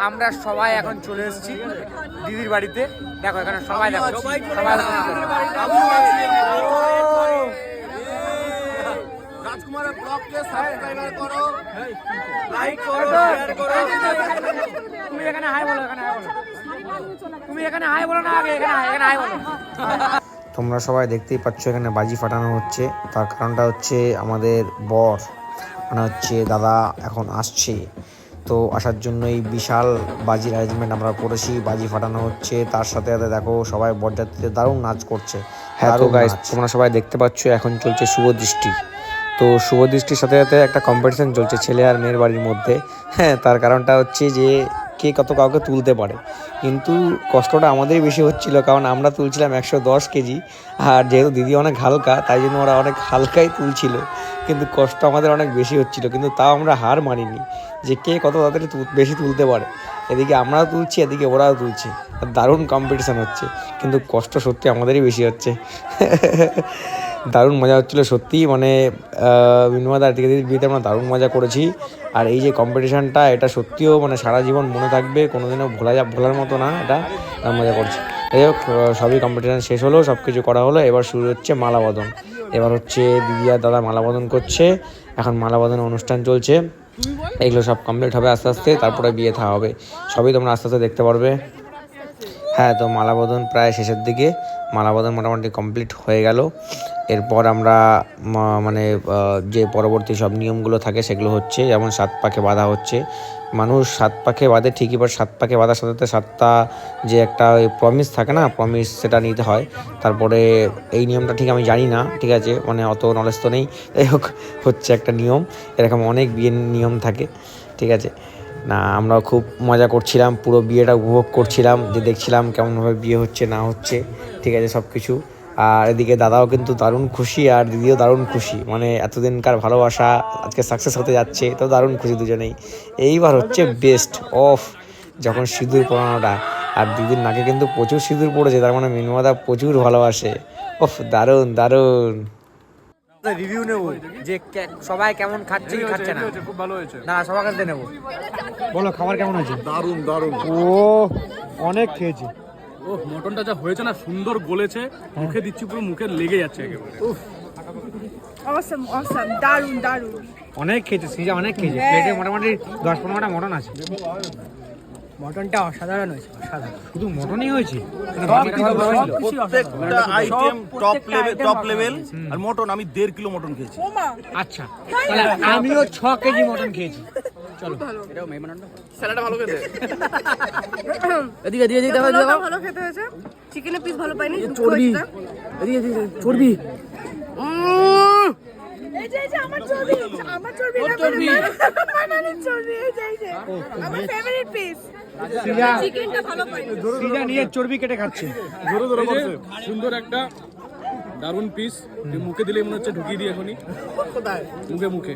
আমরা সবাই এখন চলে এসেছি দিদির বাড়িতে। দেখো এখানে সবাই দেখো সবাই রাজকুমারের ব্লগকে সাবস্ক্রাইব করো, লাইক করো, শেয়ার করো। তুমি এখানে হাই বলো, এখানে হাই বলো। তুমি এখানে হাই বলো না, আগে এখানে হাই বলো। তোমরা সবাই দেখতেই পাচ্ছ এখানে বাজি ফাটানো হচ্ছে। তার কারণটা হচ্ছে আমাদের বর মানে হচ্ছে দাদা এখন আসছে, তো আসার জন্য এই বিশাল বাজির অ্যারেঞ্জমেন্ট আমরা করেছি। বাজি ফাটানো হচ্ছে, তার সাথে সাথে দেখো সবাই বরযাত্রীতে দারুণ নাচ করছে। হ্যাঁ তো গাইস, তোমরা সবাই দেখতে পাচ্ছ এখন চলছে শুভ দৃষ্টি। তো শুভ দৃষ্টির সাথে সাথে একটা কম্পিটিশন চলছে ছেলে আর মেয়ের বাড়ির মধ্যে। হ্যাঁ, তার কারণটা হচ্ছে যে কে কত কাউকে তুলতে পারে, কিন্তু কষ্টটা আমাদেরই বেশি হচ্ছিল, কারণ আমরা তুলছিলাম 110 কেজি, আর যেহেতু দিদি অনেক হালকা তাই জন্য ওরা অনেক হালকাই তুলছিল, কিন্তু কষ্ট আমাদের অনেক বেশি হচ্ছিল। কিন্তু তাও আমরা হার মানিনি যে কে কত তাড়াতাড়ি বেশি তুলতে পারে। এদিকে আমরাও তুলছি, এদিকে ওরাও তুলছে, দারুণ কম্পিটিশান হচ্ছে, কিন্তু কষ্ট সত্যি আমাদেরই বেশি হচ্ছে। দারুণ মজা হচ্ছিলো সত্যি, মানে মিনুয়াদা আর দিদির বিয়েতে আমরা দারুণ মজা করেছি। আর এই যে কম্পিটিশানটা, এটা সত্যিও মানে সারা জীবন মনে থাকবে, কোনোদিনও ভোলার মতো না, এটা মজা করছি। যাই হোক, সবই কম্পিটিশান শেষ হলো, সব কিছু করা হলো, এবার শুরু হচ্ছে মালাবদন। এবার হচ্ছে দিদি আর দাদা মালাবদন করছে, এখন মালাবদনের অনুষ্ঠান চলছে। এগুলো সব কমপ্লিট হবে আস্তে আস্তে, তারপরে বিয়ে থা হবে, সবই তোমরা আস্তে আস্তে দেখতে পারবে। হ্যাঁ, তো মালাবদন প্রায় শেষের দিকে, মালাবদন মোটামুটি কমপ্লিট হয়ে গেল। এরপর আমরা মানে যে পরবর্তী সব নিয়মগুলো থাকে সেগুলো হচ্ছে, যেমন 7 পাকে বাঁধা হচ্ছে। মানুষ 7 পাকে বাঁধে ঠিকই, বাট 7 পাকে বাঁধার সাথে সাথে 7টা যে একটা ওই প্রমিস থাকে না, প্রমিস, সেটা নিতে হয়। তারপরে এই নিয়মটা ঠিক আমি জানি না, ঠিক আছে, মানে অত নলেজ তো নেই। যাই হোক, হচ্ছে একটা নিয়ম, এরকম অনেক বিয়ের নিয়ম থাকে, ঠিক আছে না। আমরাও খুব মজা করছিলাম, পুরো বিয়েটা উপভোগ করছিলাম, যে দেখছিলাম কেমনভাবে বিয়ে হচ্ছে না হচ্ছে, ঠিক আছে সব কিছু। আর এদিকে দাদাও কিন্তু দারুণ খুশি, আর দিদিও দারুণ খুশি, মানে এতদিনকার ভালোবাসা আজকে সাকসেস হতে যাচ্ছে, তো দারুণ খুশি দুজনেই। এইবার হচ্ছে বেস্ট অফ, যখন সিঁদুর পরানোটা, আর দিদির নাকে কিন্তু প্রচুর সিঁদুর পড়েছে, তার মানে মিনুয়াদা প্রচুর ভালোবাসে। ওফ, দারুণ দারুণ। রিভিউ নেবো যে সবাই কেমন খাচ্ছে কি খাচ্ছে না। খুব ভালো হয়েছে। না, সবার কাছে নেবো। বলো খাবার কেমন হয়েছে? দারুণ দারুণ, ও অনেক খেয়েছি। ও মটনটা যা হয়েছে না, সুন্দর গলেছে, মুখে দিচ্ছি পুরো মুখে লেগে যাচ্ছে একেবারে। অসাম অসাম, দারুণ দারুণ। অনেক খেয়েছে সিজা, অনেক খেয়েছে, প্লেটে মোটামুটি 10-15টা মটন আছে। মটনটা অসাধারণ হয়েছে, অসাধারণ। শুধু মটনই হয়েছে? প্রত্যেকটা আইটেম টপ লেভেল। আর মটন আমি 1.5 কিলো মটন খেয়েছি। আচ্ছা, তাহলে আমিও 6 কেজি মটন খেয়েছি। চলো, স্যালাডটা ভালো খেতে। এদিকে দিয়ে দিতে হবে, ভালো খেতে হয়েছে, চিকেনের পিস ভালো পাইনি, চর্বি এদিকে চর্বি। এই যে আমার চর্বি, আমার চর্বি না, বানানোর চর্বি, এই যে আমার ফেভারিট পিস। চিকেনটা ভালো পাইনি, সিজা নিয়ে চর্বি কেটে খাচ্ছে। ধরো ধরো করছে। সুন্দর একটা দারুণ পিস, মুখে দিলে মনে হচ্ছে ঢুকিয়ে দিই এখনই। কোথায়? মুখে মুখে।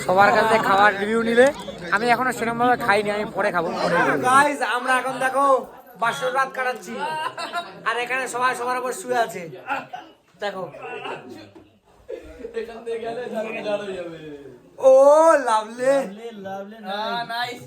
সবার কাছে খাবার রিভিউ নিলে, আমি এখনো সেরকম ভাবে খাইনি, আমি পরে খাবো। গাইস, আমরা এখন দেখো বাসর রাত কাটাচ্ছি, আর এখানে সবাই সবার উপর শুয়ে আছে, দেখো। ও লাভলি, নাইস।